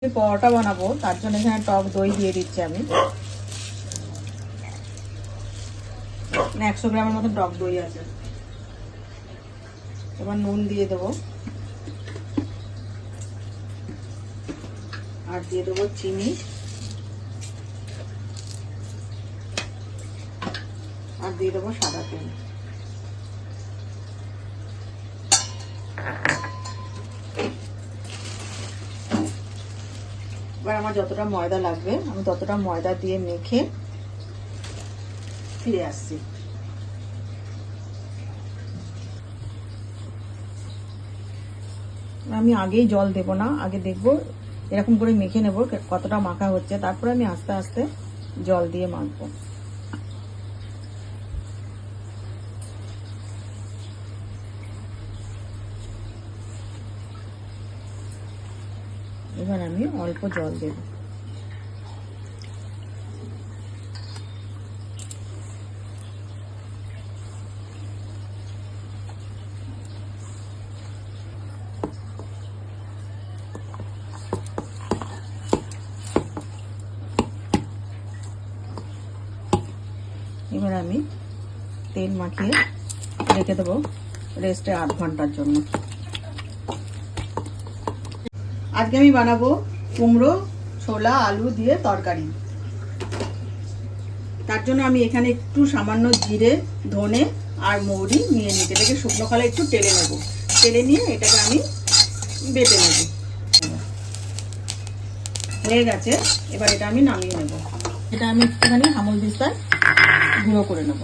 পরোটা বানাবো, তার জন্য এখানে টক দই দিয়ে দিচ্ছি আমি। 100 গ্রামের মতো টক দই আছে। এবার নুন দিয়ে দেবো, আর দিয়ে দেবো চিনি, আর দিয়ে দেবো সাদা তেল। এবার আমার যতটা ময়দা লাগবে আমি ততটা ময়দা দিয়ে মেখে ফিরে আসছি। আমি আগেই জল দেব না, আগে দেখবো এরকম করে মেখে নেব কতটা মাখা হচ্ছে, তারপরে আমি আস্তে আস্তে জল দিয়ে মাখবো। এবার আমি অল্প জল দেব। এবার আমি তেল মাখিয়ে রেখে দেবো রেস্টে 8 ঘন্টার জন্য। আজকে আমি বানাবো কুমড়ো, ছোলা, আলু দিয়ে তরকারি। তার জন্য আমি এখানে একটু সামান্য জিরে, ধনে আর মৌরি নিয়ে নিতে, এটাকে শুকনো খোলায় একটু টেলে নেব। টেলে নিয়ে এটাকে আমি বেটে নেব। হয়ে গেছে, এবার এটা আমি নামিয়ে নেব। এটা আমি একটুখানি আমুল দিস্তায় গুঁড়ো করে নেব।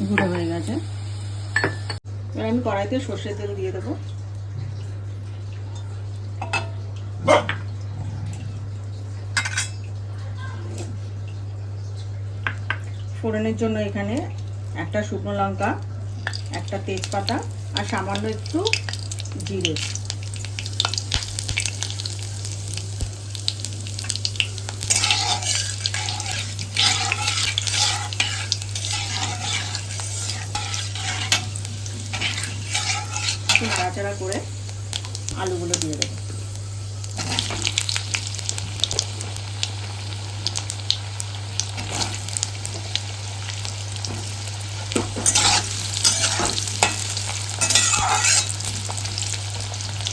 গুঁড়ো হয়ে গেছে। এবার আমি কড়াইতে সর্ষের তেল দিয়ে দেবো। ফোড়নের জন্য এখানে একটা শুকনো লঙ্কা, একটা তেজপাতা আর সামান্য একটু জিরে। নাড়াচাড়া করে আলুগুলো দিয়ে দেবো।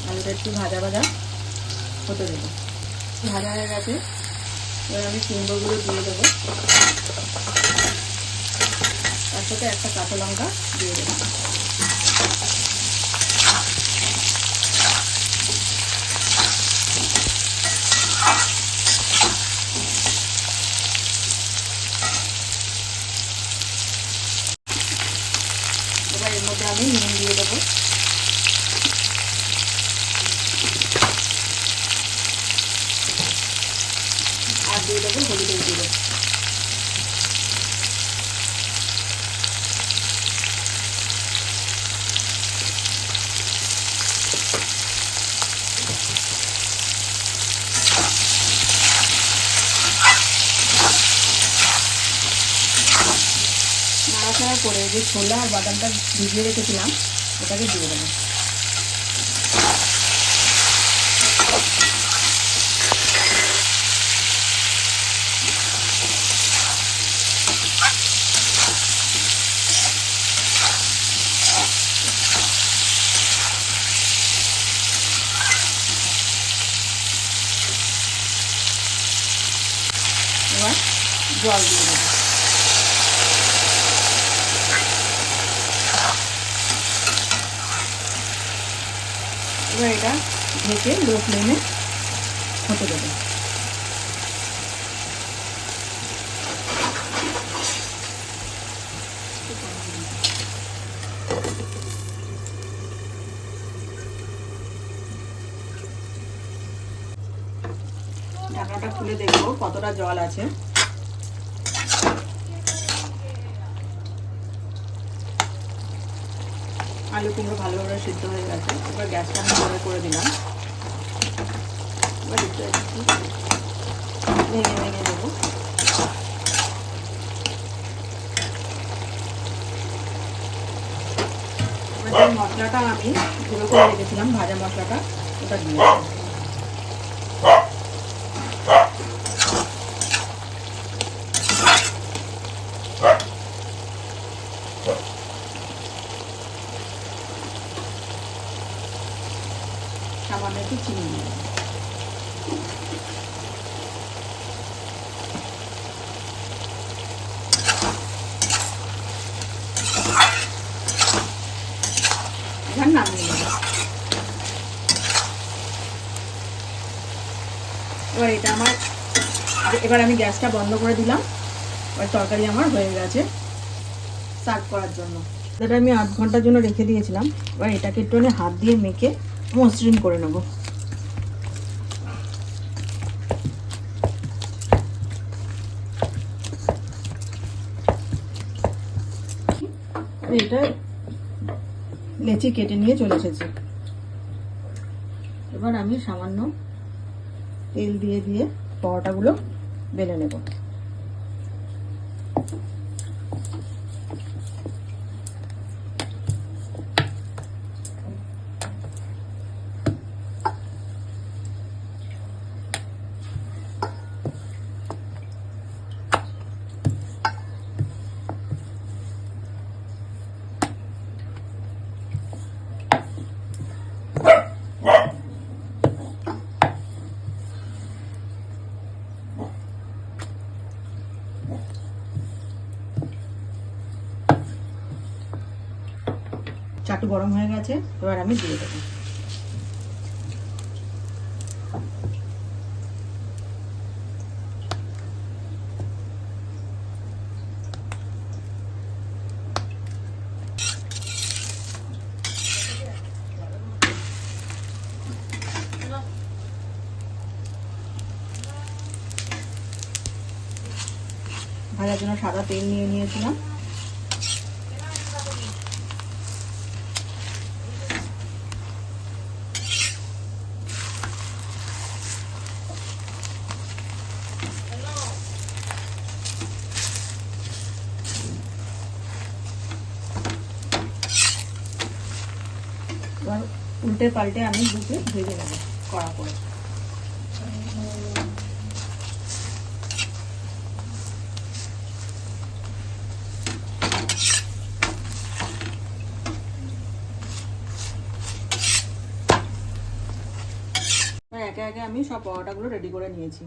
আলুটা একটু ভাজা ভাজা হতে দেবো। ভাজা হয়ে গেছে, এবার আমি কুমড়োগুলো দিয়ে দেবো। তার সাথে একটা কাঁচা লঙ্কা দিয়ে দেবো। এবার এর মধ্যে আমি নুন দিয়ে দেবো। আর দিয়ে দেবো হলুদের গুঁড়ো। নাড়াচাড়া করে যে ছোলা আর বাদামটা ভিজিয়ে রেখেছিলাম ওটাকে দিয়ে দেবো। এবার জল দিয়ে দেবো। এবার এটা ঢেকে লো ফ্লেমে হতে দেবো। ঢাকনাটা খুলে দেখবো কতটা জল আছে। আলু কুমড়ো ভালোভাবে সিদ্ধ হয়ে গেছে। এবার গ্যাসটা আমি জোরে করে দিলাম। এবার একটু ভেঙে ভেঙে দেবো। এবার যে মশলাটা আমি গুঁড়ো করে রেখেছিলাম, ভাজা মশলাটা, ওটা দিয়ে দেবো। সামান্য একটু চিনি দিয়ে দেবো। এবার নামিয়ে নেব। এবার আমি গ্যাসটা বন্ধ করে দিলাম। এবার তরকারি আমার হয়ে গেছে সার্ভ করার জন্য। এটা আমি 8 ঘন্টার জন্য রেখে দিয়েছিলাম। এবার এটাকে একটু হাত দিয়ে মেখে মসৃণ করে নেব। এটা লেচি কেটে নিয়ে চলে এসেছি। এবার আমি সামান্য তেল দিয়ে দিয়ে পরোটাগুলো বেলে নেব। চাটু গরম হয়ে গেছে, এবার আমি দিয়ে দেবো। ভাজার জন্য সাদা তেল নিয়ে নিয়েছিলাম। এবার উল্টে পাল্টে আমি দুটো ভেজে নেব কড়া করে। একে একে আমি সব পরোটাগুলো রেডি করে নিয়েছি।